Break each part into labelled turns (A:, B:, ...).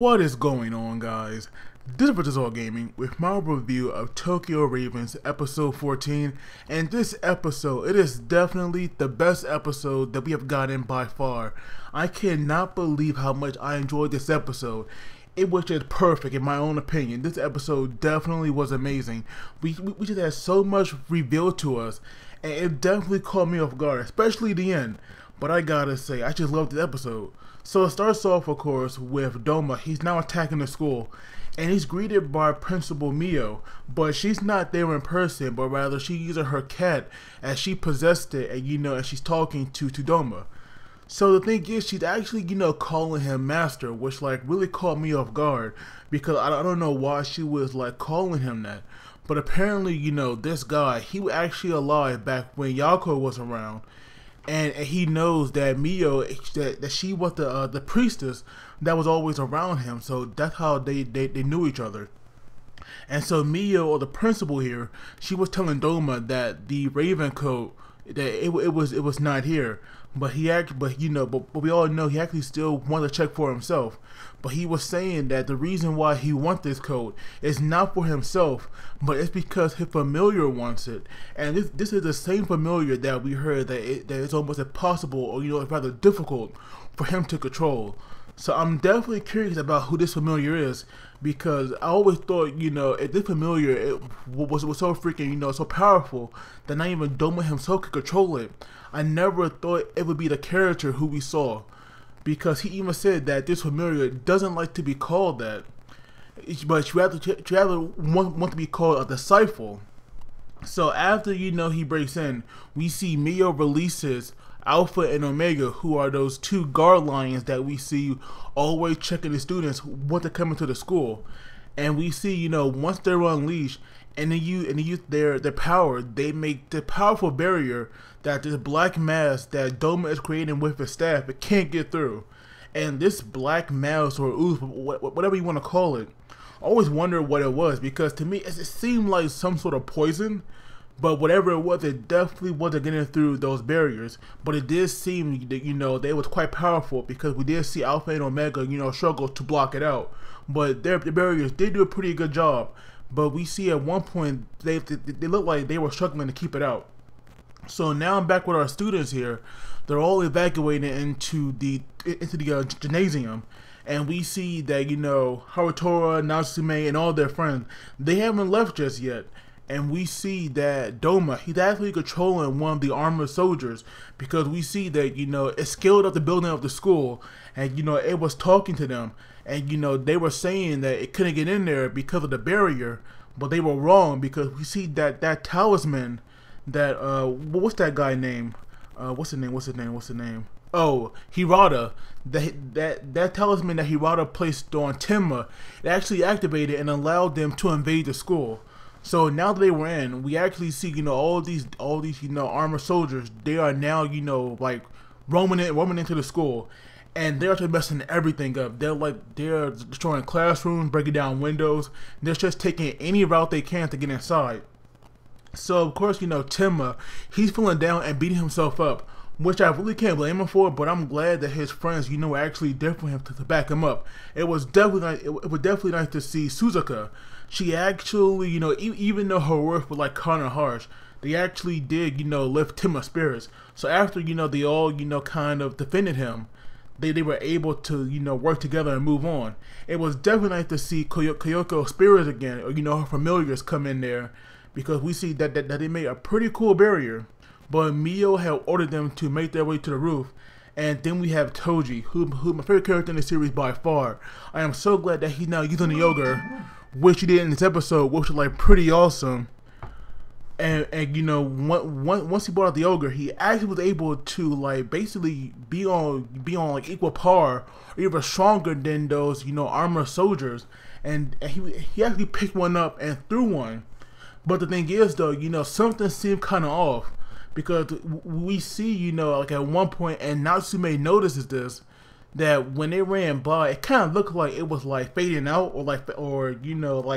A: What is going on, guys? This is All Gaming with my review of Tokyo Ravens episode 14, and this episode, it is definitely the best episode that we have gotten by far. I cannot believe how much I enjoyed this episode. It was just perfect in my own opinion. This episode definitely was amazing. We just had so much revealed to us, and it definitely caught me off guard, especially the end. But I gotta say, I just loved the episode. So it starts off, of course, with Douman. He's now attacking the school, and he's greeted by Principal Mio, but she's not there in person, but rather she's using her cat as she possessed it, and and she's talking to Douman. So the thing is, she's actually, calling him master, which really caught me off guard, because I don't know why she was calling him that. But apparently, this guy, he was actually alive back when Yako was around. And he knows that Mio, that she was the priestess that was always around him. So that's how they knew each other. And so Mio, or the principal here, she was telling Douman that the Raven coat, that it was not here. But we all know he actually still wanted to check for himself. But he was saying that the reason why he wants this coat is not for himself, but it's because his familiar wants it. And this is the same familiar that we heard that it's almost impossible, or it's rather difficult for him to control. So I'm definitely curious about who this familiar is, because I always thought, if this familiar was so freaking, so powerful that not even Douman himself could control it. I never thought it would be the character who we saw, because he even said that this familiar doesn't like to be called that, but she rather want to be called a disciple. So after he breaks in, we see Mio releases Alpha and Omega, who are those two guard lions that we see always checking the students once they come into the school. And we see, once they're unleashed and they use their power, they make the powerful barrier that this black mass that Douman is creating with his staff, it can't get through. And this black mass, or ooze, whatever you want to call it, I always wondered what it was, because to me it seemed like some sort of poison. But whatever it was, it definitely wasn't getting through those barriers. But it did seem that, they was quite powerful, because we did see Alpha and Omega, struggle to block it out. But their barriers did do a pretty good job. But we see at one point, they looked like they were struggling to keep it out. So now I'm back with our students here. They're all evacuating into the gymnasium. And we see that, Harutora, Natsume, and all their friends, they haven't left just yet. And we see that Douman, he's actually controlling one of the armored soldiers, because we see that, it scaled up the building of the school, and, it was talking to them. And, they were saying that it couldn't get in there because of the barrier, but they were wrong, because we see that talisman, that, what's that guy name? What's his name? Oh, Hirata. That talisman that Hirata placed on Tenma, it actually activated and allowed them to invade the school. So now that they were in, we actually see, all these, armored soldiers. They are now, roaming into the school, and they're just messing everything up. They're destroying classrooms, breaking down windows. They're just taking any route they can to get inside. So of course, Tenma, he's feeling down and beating himself up, which I really can't blame him for. But I'm glad that his friends, were actually there for him to back him up. It was definitely nice. It was definitely nice to see Suzuka. She actually, even though her words were kind of harsh, they actually did, lift Tenma's spirits. So after, they all, kind of defended him, they were able to, work together and move on. It was definitely nice to see Kyoko's spirits again, or, her familiars come in there, because we see that they made a pretty cool barrier. But Mio had ordered them to make their way to the roof. And then we have Toji, who my favorite character in the series by far. I am so glad that he's now using the yoga, which he did in this episode, which was pretty awesome. And once he brought out the ogre, he actually was able to basically be on equal par, or even stronger than those armored soldiers. And he actually picked one up and threw one. But the thing is though, something seemed kind of off, because we see at one point, and Natsume notices this, that when they ran by, it kind of looked like it was fading out, or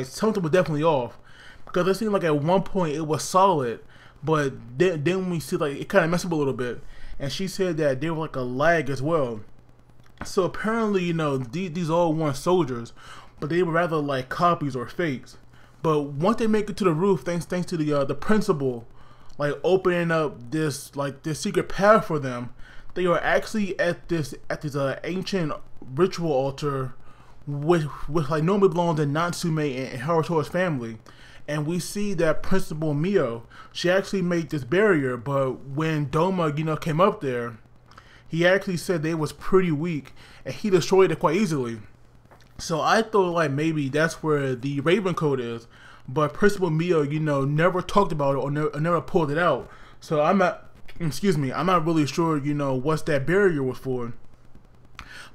A: something was definitely off. Because it seemed like at one point it was solid, but then we see it kind of messed up a little bit. And she said that there was a lag as well. So apparently, these all weren't soldiers, but they were rather like copies or fakes. But once they make it to the roof, thanks to the principal, like opening up this secret path for them, they are actually at this ancient ritual altar, which like normally belongs to Natsume and Haruto's family. And we see that Principal Mio, she actually made this barrier, but when Doma, came up there, he actually said they was pretty weak, and he destroyed it quite easily. So I thought like maybe that's where the Raven Code is, but Principal Mio, never talked about it or never pulled it out. So I'm not really sure, what that barrier was for.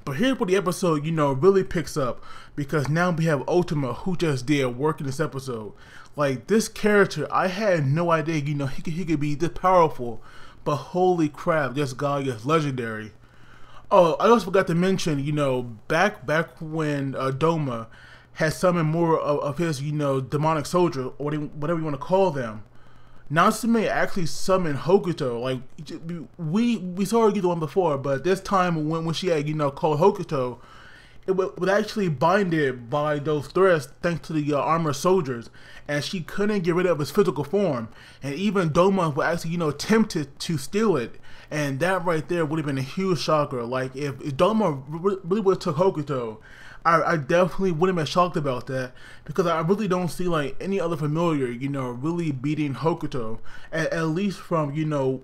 A: But here's where the episode, really picks up, because now we have Ohtomo, who just did work in this episode. Like, this character, I had no idea, he could be this powerful, but holy crap, this guy is legendary. Oh, I also forgot to mention, back when Doma had summoned more of his, demonic soldiers, or whatever you want to call them, Natsume actually summoned Hokuto. Like, we saw her get the one before, but this time when she had, called Hokuto, it was actually binded by those threads thanks to the armored soldiers, and she couldn't get rid of his physical form. And even Doma was actually, tempted to steal it, and that right there would have been a huge shocker. Like, if Doma really would have took Hokuto, I definitely wouldn't have been shocked about that, because I really don't see like any other familiar, really beating Hokuto, at least from,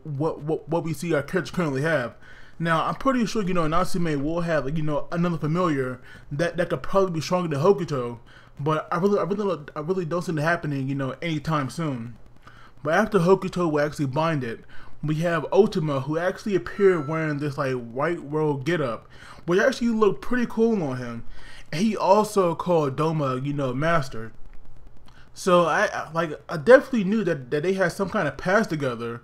A: what we see our characters currently have. Now, I'm pretty sure, Natsume will have, another familiar that could probably be stronger than Hokuto, but I really don't see it happening, anytime soon. But after Hokuto will actually bind it, we have Ohtomo, who actually appeared wearing this like white robe getup, which actually looked pretty cool on him. And he also called Doma, master. So I definitely knew that they had some kind of past together,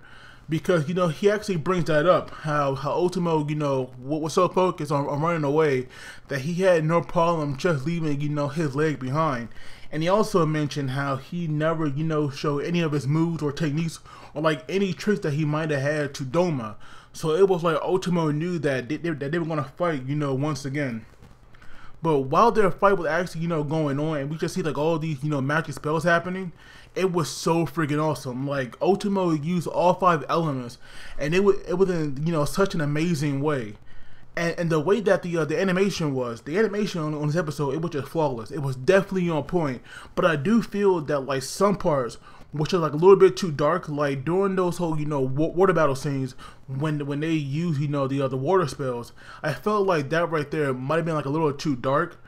A: because he actually brings that up, how Ohtomo was so focused on running away that he had no problem just leaving his leg behind. And he also mentioned how he never showed any of his moves or techniques or like any tricks that he might have had to Doma. So it was like Ohtomo knew that they were gonna fight once again. But while their fight was actually going on, and we just see like all these magic spells happening, it was so freaking awesome. Like, Ohtomo used all 5 elements, and it was in such an amazing way. And the way that the animation on this episode, it was just flawless. It was definitely on point. But I do feel that like some parts, which are like a little bit too dark, like during those whole water battle scenes, when they use the water spells, I felt like that right there might have been like a little too dark.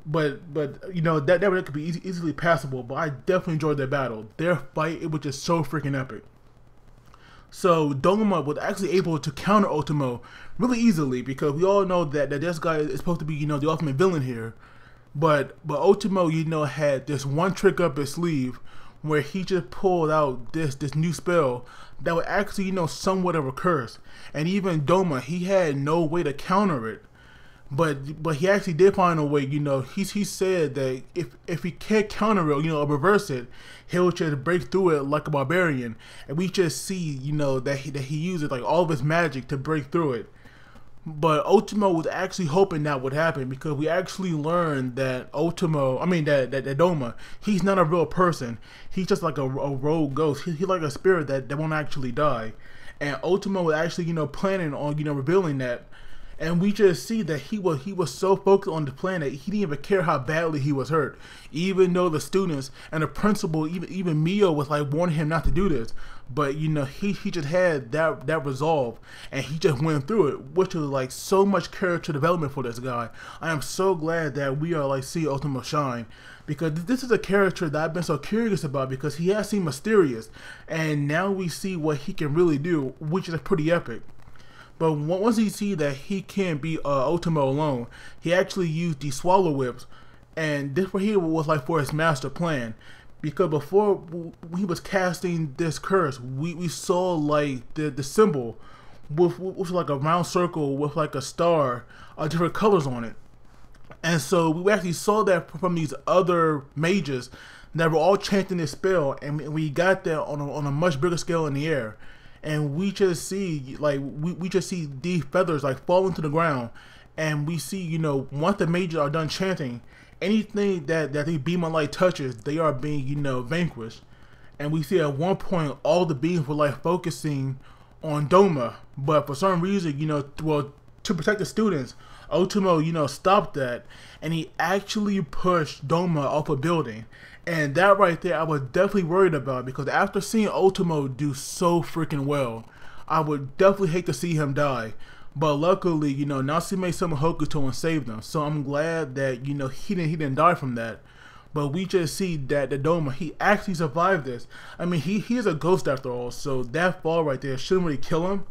A: But that could be easily passable. But I definitely enjoyed their battle. Their fight, it was just so freaking epic. So Doma was actually able to counter Ohtomo really easily, because we all know that this guy is supposed to be the ultimate villain here. But Ohtomo had this one trick up his sleeve, where he just pulled out this new spell that was actually somewhat of a curse. And even Doma, he had no way to counter it. But he actually did find a way. He said that if he can't counter it, or reverse it, he'll just break through it like a barbarian. And we just see, that he uses like all of his magic to break through it. But Ohtomo was actually hoping that would happen, because we actually learned that that Doma, he's not a real person. He's just like a rogue ghost. He's like a spirit that won't actually die. And Ohtomo was actually, planning on, revealing that. And we just see that he was so focused on the plan that he didn't even care how badly he was hurt, even though the students and the principal, even Mio, was like warning him not to do this. But he just had that resolve, and he just went through it, which was like so much character development for this guy. I am so glad that we are like seeing Ohtomo shine, because this is a character that I've been so curious about, because he has seemed mysterious, and now we see what he can really do, which is pretty epic. But once he see that he can't beat Ohtomo alone, he actually used the Swallow Whips, and this right here was like for his master plan. Because before he was casting this curse, we saw like the symbol with like a round circle with like a star, different colors on it. And so we actually saw that from these other mages that were all chanting this spell, and we got that on a much bigger scale in the air. And we just see like we just see these feathers like falling to the ground, and we see, you know, once the mages are done chanting, anything that the beam of light touches, they are being, you know, vanquished. And we see at one point all the beams were like focusing on Douman, but for some reason, you know, well, to protect the students, Ohtomo, you know, stopped that, and he actually pushed Douman off a building. And that right there, I was definitely worried about, because after seeing Ohtomo do so freaking well, I would definitely hate to see him die. But luckily, you know, Natsume summoned Hokuto and saved him. So I'm glad that, you know, he didn't die from that. But we just see that the Douman, he actually survived this. I mean, he is a ghost after all, so that fall right there shouldn't really kill him.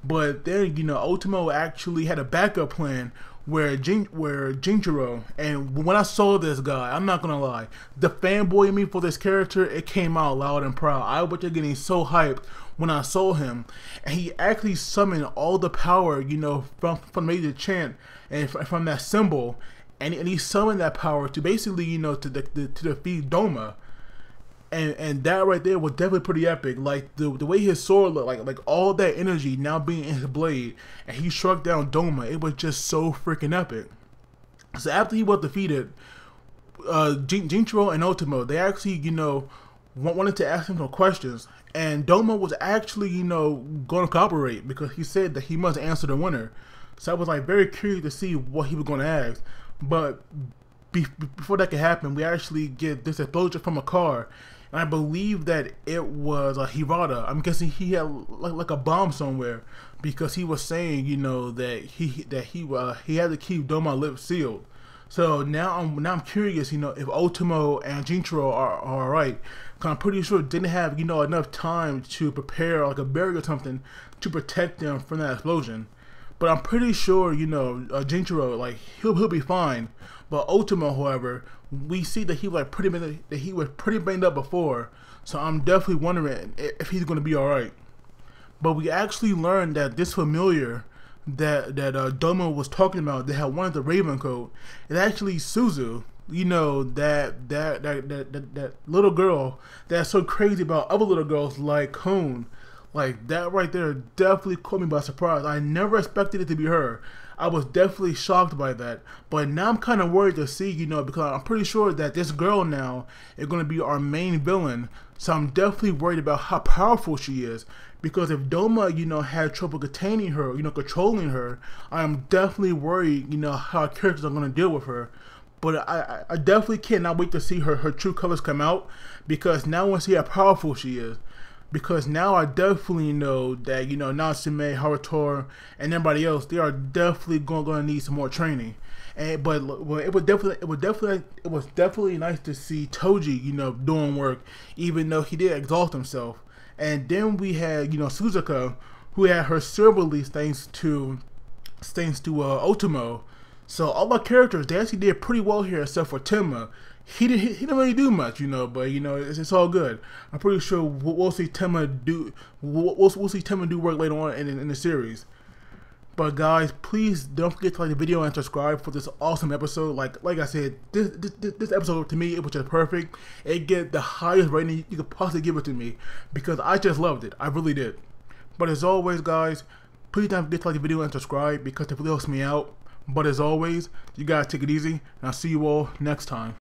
A: But then, you know, Ohtomo actually had a backup plan where Jinjiro, and when I saw this guy, I'm not gonna lie, the fanboy in me for this character, it came out loud and proud. I was just getting so hyped when I saw him, and he actually summoned all the power, you know, from Major Chant and from that symbol, and he summoned that power to basically, you know, to defeat Douman. And that right there was definitely pretty epic. Like the way his sword looked, like all that energy now being in his blade, and he struck down Douman. It was just so freaking epic. So after he was defeated, Jinchiro and Ohtomo, they actually, you know, wanted to ask him some questions, and Douman was actually, you know, going to cooperate because he said that he must answer the winner. So I was like very curious to see what he was going to ask. But before that could happen, we actually get this explosion from a car. And I believe that it was Hirata. I'm guessing he had like a bomb somewhere, because he was saying, you know, that he had to keep Douman's lips sealed. So now I'm curious, you know, if Ohtomo and Jinchiro are alright. Cause I'm pretty sure didn't have, you know, enough time to prepare like a barrier or something to protect them from that explosion. But I'm pretty sure, you know, Jinchiro, like he'll be fine. But Ohtomo, however, we see that he was pretty banged up before, so I'm definitely wondering if he's going to be all right. But we actually learned that this familiar that Douman was talking about, that had wanted the Raven coat, is actually Suzu. You know, that little girl that's so crazy about other little girls like Kon. Like that right there definitely caught me by surprise. I never expected it to be her. I was definitely shocked by that. But now I'm kind of worried to see, you know, because I'm pretty sure that this girl now is going to be our main villain. So I'm definitely worried about how powerful she is. Because if Douman, you know, had trouble containing her, you know, controlling her, I'm definitely worried, you know, how characters are going to deal with her. But I definitely cannot wait to see her true colors come out, because now I want to see how powerful she is. Because now I definitely know that, you know, Natsume, Haruto, and everybody else, they are definitely going to need some more training. But it was definitely nice to see Toji, you know, doing work, even though he did exhaust himself. And then we had, you know, Suzuka, who had her silver release thanks to Ohtomo. So all our characters, they actually did pretty well here, except for Tenma. He didn't really do much, you know, but you know it's all good. I'm pretty sure we'll see Tenma do work later on in the series. But guys, please don't forget to like the video and subscribe for this awesome episode. Like I said, this episode to me, it was just perfect. It get the highest rating you could possibly give it to me, because I just loved it. I really did. But as always, guys, please don't forget to like the video and subscribe, because it really helps me out. But as always, you guys take it easy, and I'll see you all next time.